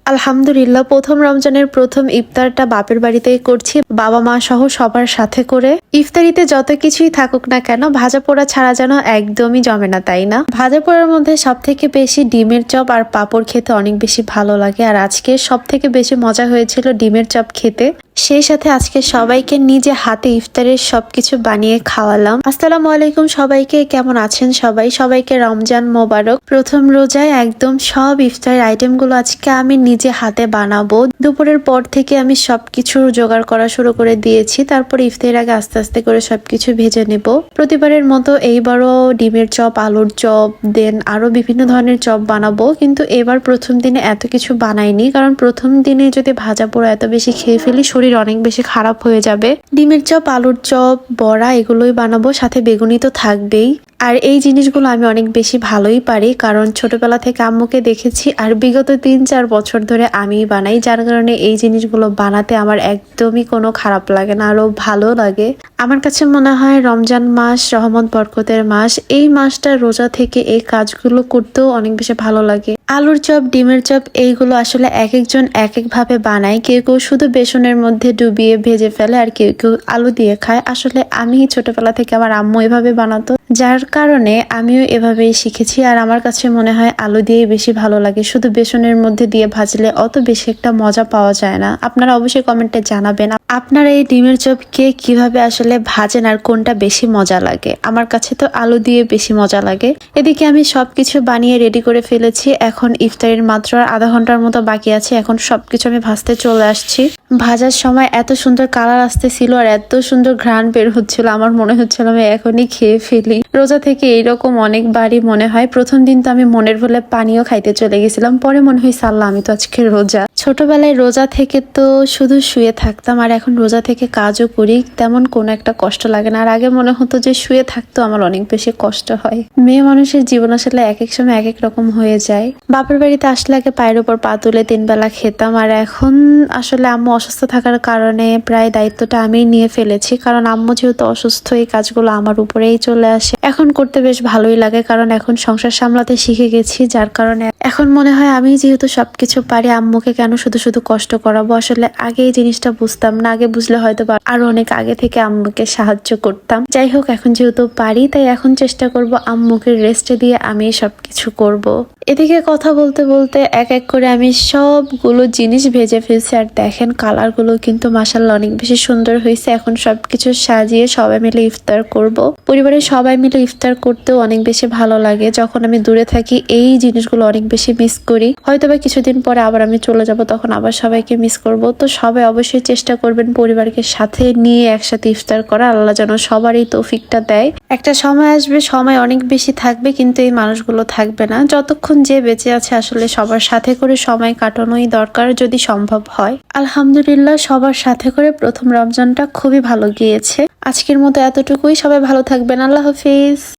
আলহামদুলিল্লাহ, প্রথম রমজানের প্রথম ইফতারটা বাপের বাড়িতেই করছি, বাবা মা সহ সবার সাথে করে। ইফতারিতে যত কিছুই থাকুক না কেন, ভাজা পোড়া ছাড়া যেন একদমই জমে না, তাই না? ভাজা পোড়ার মধ্যে সব থেকে বেশি ডিমের চপ আর পাঁপড় খেতে অনেক বেশি ভালো লাগে। আর আজকে সব থেকে বেশি মজা হয়েছিল ডিমের চপ খেতে। সেই সাথে আজকে সবাইকে নিজে হাতে ইফতারের সবকিছু বানিয়ে খাওয়ালাম। আসসালামু আলাইকুম সবাইকে, কেমন আছেন সবাই? সবাইকে রমজান মোবারক। প্রথম রোজায় একদম সব ইফতারের আইটেমগুলো আজকে আমি নিজে হাতে বানাবো। দুপুরের পর থেকে আমি সবকিছু জোগাড় করা শুরু করে দিয়েছি। তারপর ইফতারের আগে আস্তে আস্তে করে সবকিছু ভেজে নেব। প্রতিবারের মতো এইবারও ডিমের চপ, আলুর চপ, দেন আরো বিভিন্ন ধরনের চপ বানাবো। কিন্তু এবার প্রথম দিনে এত কিছু বানাইনি, কারণ প্রথম দিনে যদি ভাজা পোড়া এত বেশি খেয়ে ফেলি শরীর অনেক বেশি খারাপ হয়ে যাবে। ডিমের চপ, আলুর চপ, বড়া এগুলোই বানাবো, সাথে বেগুনি তো থাকবেই। আর এই জিনিসগুলো আমি অনেক বেশি ভালোই পারি, কারণ ছোটবেলা থেকে আম্মুকে দেখেছি আর বিগত ৩-৪ বছর ধরে আমিই বানাই, যার কারণে এই জিনিসগুলো বানাতে আমার একদমই কোনো খারাপ লাগে না, আরো ভালো লাগে। আমার কাছে মনে হয় রমজান মাস রহমত বরকতের মাস। এই মাসটা রোজা থেকে এই কাজগুলো করতেও অনেক বেশি ভালো লাগে। আলুর চপ, ডিমের চপ এইগুলো আসলে এক একজন এক এক ভাবে বানায়। কেউ কেউ শুধু বেসনের মধ্যে ডুবিয়ে ভেজে ফেলে, আর কেউ কেউ আলু দিয়ে খায়। আসলে আমি ছোটবেলা থেকে আমার আম্মু এভাবে বানাতো, যার কারণে আমিও এভাবেই শিখেছি। আর আমার কাছে মনে হয় আলু দিয়ে বেশি ভালো লাগে, শুধু বেসনের মধ্যে দিয়ে ভাজলে অত বেশি একটা মজা পাওয়া যায় না। আপনারা অবশ্যই কমেন্টে জানাবেন আপনারা এই ডিমের চপকে কিভাবে আসলে ভাজেন আর কোনটা বেশি মজা লাগে। আমার কাছে তো আলু দিয়ে বেশি মজা লাগে। এদিকে আমি সবকিছু বানিয়ে রেডি করে ফেলেছি। এখন ইফতারের মাত্র আধা ঘন্টার মতো বাকি আছে। এখন সবকিছু আমি ভাজতে চলে আসছি। ভাজার সময় এত সুন্দর কালার আসতেছিল আর এত সুন্দর ঘ্রাণ বের হচ্ছিল, আমার মনে হচ্ছিল আমি এখনই খেয়ে ফেলি। রোজা থেকে এইরকম অনেকবারই মনে হয়। প্রথম দিন তো আমি মনের ভুলে পানিও খাইতে চলে গেছিলাম, পরে মনে হয় সাল্লাহ আমি তো আজকে রোজা। ছোটবেলায় রোজা থেকে তো শুধু শুয়ে থাকতাম, আর এখন রোজা থেকে কাজও করি, তেমন কোনো একটা কষ্ট লাগে না। আর আগে মনে হতো যে শুয়ে থাকতো আমার অনেক বেশি কষ্ট হয়। মেয়ে মানুষের জীবন আসলে এক এক সময় এক এক রকম হয়ে যায়। বাপের বাড়িতে আসলে আগে পায়ের উপর পা তুলে 3 বেলা খেতাম, আর এখন আসলে আম্মু অসুস্থ থাকার কারণে প্রায় দায়িত্বটা আমি নিয়ে ফেলেছি। কারণ আম্মু যেহেতু অসুস্থ, এই কাজগুলো আমার উপরেই চলে আসে। এখন করতে বেশ ভালোই লাগে, কারণ এখন সংসার সামলাতে শিখে গেছি, যার কারণে এখন মনে হয় আমি যেহেতু সবকিছু পারি, আম্মুকে কেন শুধু শুধু কষ্ট করাবো। আসলে আগে এই জিনিসটা বুঝতাম না, আগে বুঝলে হয়তো আরো অনেক আগে থেকে আম্মুকে সাহায্য করতাম। যাই হোক, এখন যেহেতু পারি তাই এখন চেষ্টা করব আম্মুকে রেস্ট দিয়ে আমি সবকিছু করব। এদিকে কথা বলতে বলতে এক এক করে আমি সবগুলো জিনিস ভেজে ফেলছি। আর দেখেন কালারগুলো কিন্তু মাশাআল্লাহ অনেক বেশি সুন্দর হয়েছে। এখন সবকিছু সাজিয়ে সবাই মিলে ইফতার করব। পরিবারের সবাই মিলে ইফতার করতেও অনেক বেশি ভালো লাগে। যখন আমি দূরে থাকি এই জিনিসগুলো অনেক বেশি মিস করি। হয়তোবা কিছুদিন পরে আবার আমি চলে যাব, তখন আবার সবাইকে মিস করব। তো সবাই অবশ্যই চেষ্টা করবেন পরিবারকে সাথে নিয়ে একসাথে ইফতার করা। আল্লাহ যেন সবার এই তৌফিকটা দেয়। একটা সময় আসবে, সময় অনেক বেশি থাকবে, কিন্তু এই মানুষগুলো থাকবে না। যতক্ষণ যে বেঁচে আছে আসলে সবার সাথে করে সময় কাটানোই দরকার, যদি সম্ভব হয়। আলহামদুলিল্লাহ, সবার সাথে করে প্রথম রমজানটা খুবই ভালো গিয়েছে। আজকের মতো এতটুকুই। সবাই ভালো থাকবেন। আল্লাহ হাফিজ।